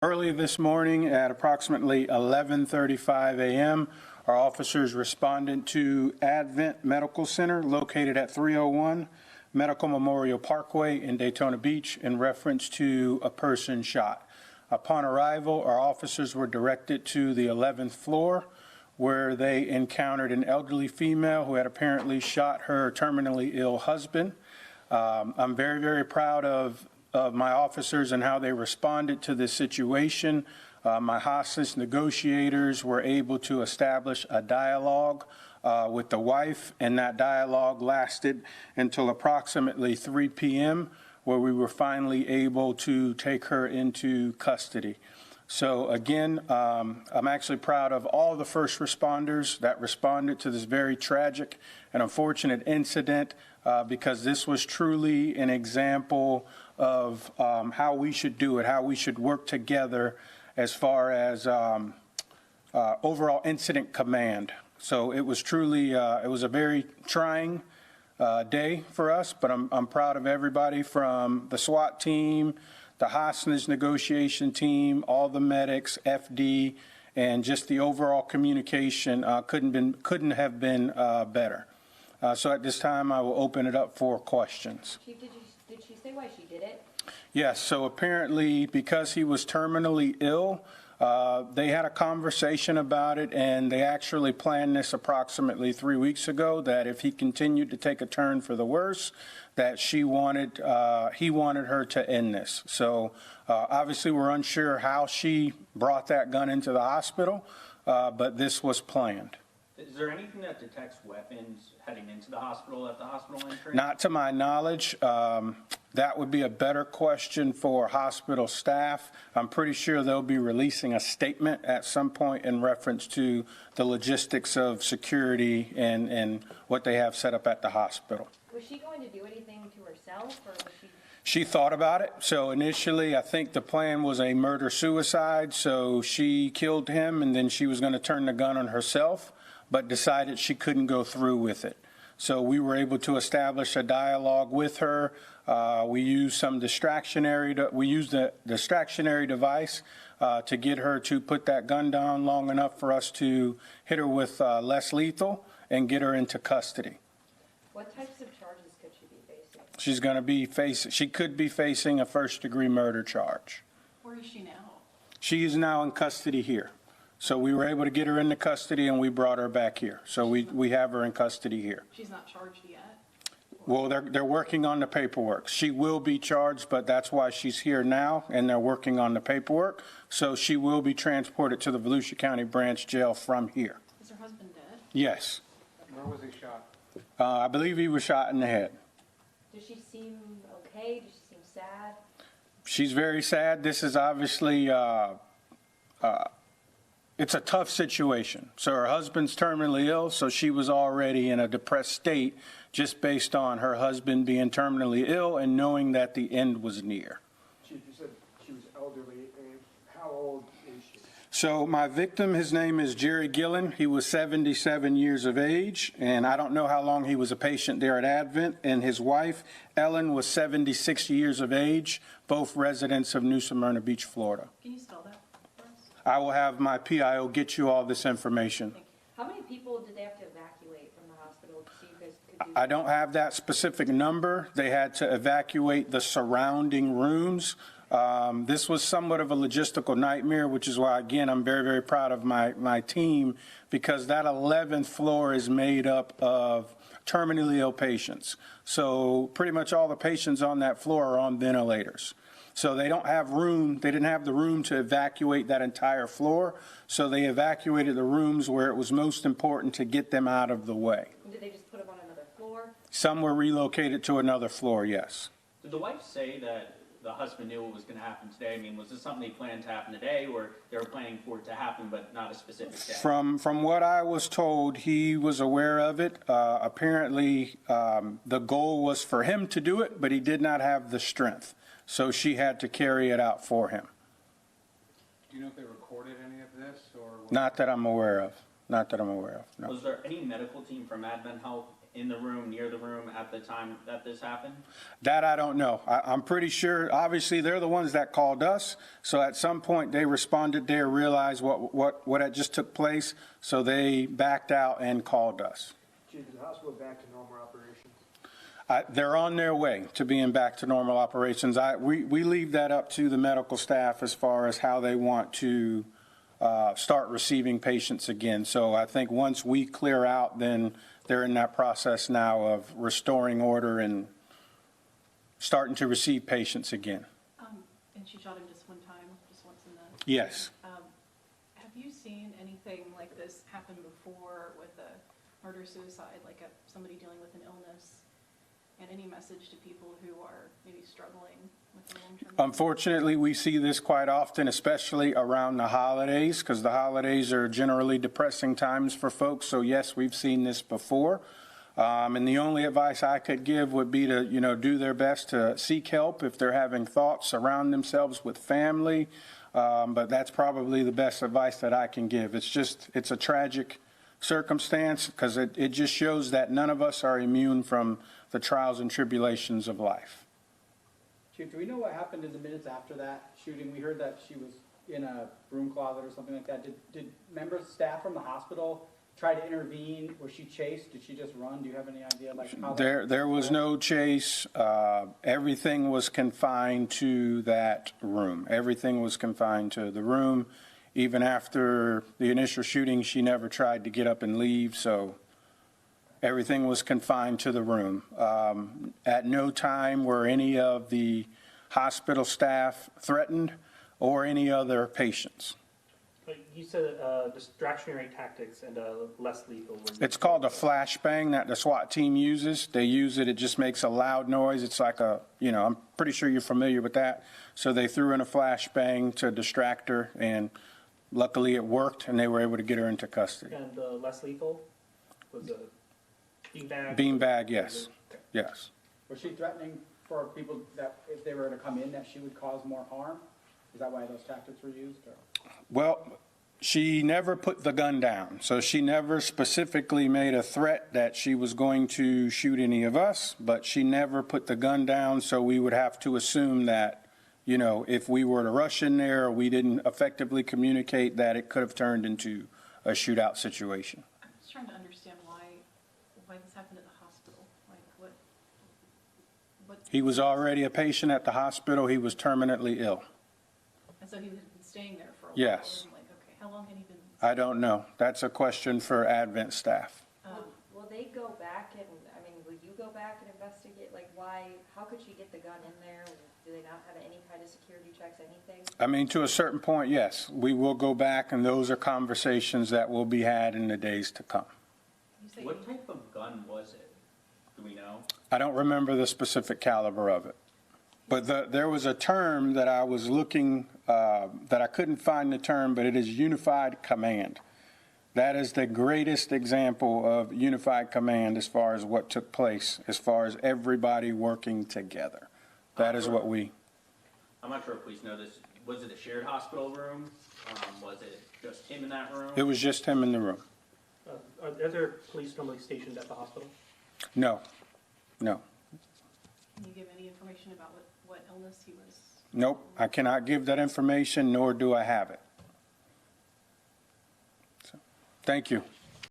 Early this morning at approximately 11:35 a.m., our officers responded to Advent Medical Center located at 301 Medical Memorial Parkway in Daytona Beach in reference to a person shot. Upon arrival, our officers were directed to the 11th floor where they encountered an elderly female who had apparently shot her terminally ill husband. I'm very, very proud of my officers and how they responded to this situation. My hostage negotiators were able to establish a dialogue with the wife, and that dialogue lasted until approximately 3 p.m., where we were finally able to take her into custody. So again, I'm actually proud of all the first responders that responded to this very tragic and unfortunate incident, because this was truly an example of how we should do it, how we should work together as far as overall incident command. So it was truly, it was a very trying day for us, but I'm proud of everybody from the SWAT team, the hostage negotiation team, all the medics, FD, and just the overall communication couldn't have been better. So at this time, I will open it up for questions. Chief, did she say why she did it? Yes, so apparently because he was terminally ill, they had a conversation about it, and they actually planned this approximately 3 weeks ago, that if he continued to take a turn for the worse, that he wanted her to end this. So obviously we're unsure how she brought that gun into the hospital, but this was planned. Is there anything that detects weapons heading into the hospital at the hospital entry? Not to my knowledge. That would be a better question for hospital staff. I'm pretty sure they'll be releasing a statement at some point in reference to the logistics of security and what they have set up at the hospital. Was she going to do anything to herself, or was she? She thought about it. So initially, I think the plan was a murder-suicide. So she killed him, and then she was going to turn the gun on herself, but decided she couldn't go through with it. So we were able to establish a dialogue with her. We used the distractionary device to get her to put that gun down long enough for us to hit her with less lethal and get her into custody. What types of charges could she be facing? She's going to be she could be facing a first-degree murder charge. Where is she now? She is now in custody here. So we were able to get her into custody, and we brought her back here. So we have her in custody here. She's not charged yet? Well, they're working on the paperwork. She will be charged, but that's why she's here now, and they're working on the paperwork. So she will be transported to the Volusia County Branch Jail from here. Is her husband dead? Yes. Where was he shot? I believe he was shot in the head. Does she seem okay? Does she seem sad? She's very sad. This is obviously it's a tough situation. So her husband's terminally ill, so she was already in a depressed state just based on her husband being terminally ill and knowing that the end was near. Chief, you said she was elderly. How old is she? So my victim, his name is Jerry Gilland. He was 77 years of age, and I don't know how long he was a patient there at Advent. And his wife, Ellen, was 76 years of age, both residents of New Smyrna Beach, Florida. Can you spell that for us? I will have my PIO get you all this information. How many people did they have to evacuate from the hospital so you guys could do I don't have that specific number. They had to evacuate the surrounding rooms. This was somewhat of a logistical nightmare, which is why, again, I'm very, very proud of my team, because that 11th floor is made up of terminally ill patients. So pretty much all the patients on that floor are on ventilators. So they don't have room, they didn't have the room to evacuate that entire floor, so they evacuated the rooms where it was most important to get them out of the way. Did they just put them on another floor? Some were relocated to another floor, yes. Did the wife say that the husband knew what was going to happen today? I mean, was this something they planned to happen today, or they were planning for it to happen but not a specific day? From what I was told, he was aware of it. Apparently, the goal was for him to do it, but he did not have the strength. So she had to carry it out for him. Do you know if they recorded any of this? Or Not that I'm aware of. Not that I'm aware of, no. Was there any medical team from AdventHealth in the room, near the room at the time that this happened? That I don't know. I'm pretty sure, obviously, they're the ones that called us. So at some point, they responded there, realized what had just took place. So they backed out and called us. Chief, is the hospital back to normal operations? They're on their way to being back to normal operations. We leave that up to the medical staff as far as how they want to start receiving patients again. So I think once we clear out, then they're in that process now of restoring order and starting to receive patients again. And she shot him just one time, just once in the. Yes. Have you seen anything like this happen before with a murder-suicide, like somebody dealing with an illness? And any message to people who are maybe struggling with the long-term? Unfortunately, we see this quite often, especially around the holidays, because the holidays are generally depressing times for folks. So yes, we've seen this before. And the only advice I could give would be to, do their best to seek help if they're having thoughts, surround themselves with family. But that's probably the best advice that I can give. It's a tragic circumstance because it just shows that none of us are immune from the trials and tribulations of life. Chief, do we know what happened in the minutes after that shooting? We heard that she was in a broom closet or something like that. Did members of staff from the hospital try to intervene? Was she chased? Did she just run? Do you have any idea how There was no chase. Everything was confined to that room. Everything was confined to the room. Even after the initial shooting, she never tried to get up and leave, so everything was confined to the room. At no time were any of the hospital staff threatened or any other patients. But you said distractionary tactics and less lethal. It's called a flashbang that the SWAT team uses. They use it. It just makes a loud noise. It's like I'm pretty sure you're familiar with that. So they threw in a flashbang to distract her, and luckily it worked, and they were able to get her into custody. And the less lethal was a beanbag? Beanbag, yes. Okay. Yes. Was she threatening for people that if they were to come in that she would cause more harm? Is that why those tactics were used? Or? Well, she never put the gun down, so she never specifically made a threat that she was going to shoot any of us, but she never put the gun down, so we would have to assume that, if we were to rush in there or we didn't effectively communicate, that it could have turned into a shootout situation. I'm just trying to understand why this happened at the hospital. Like what? He was already a patient at the hospital. He was terminally ill. And so he had been staying there for a while. Yes. And okay, how long had he been? I don't know. That's a question for Advent staff. Will they go back and, will you go back and investigate, how could she get the gun in there? Do they not have any kind of security checks, anything? To a certain point, yes. We will go back, and those are conversations that will be had in the days to come. You say What type of gun was it? Do we know? I don't remember the specific caliber of it. But there was a term that I was looking, that I couldn't find the term, but it is unified command. That is the greatest example of unified command as far as what took place, as far as everybody working together. That is what I'm not sure if police know this. Was it a shared hospital room? Was it just him in that room? It was just him in the room. Are there police normally stationed at the hospital? No. Can you give any information about what illness he was? Nope. I cannot give that information, nor do I have it. So, thank you.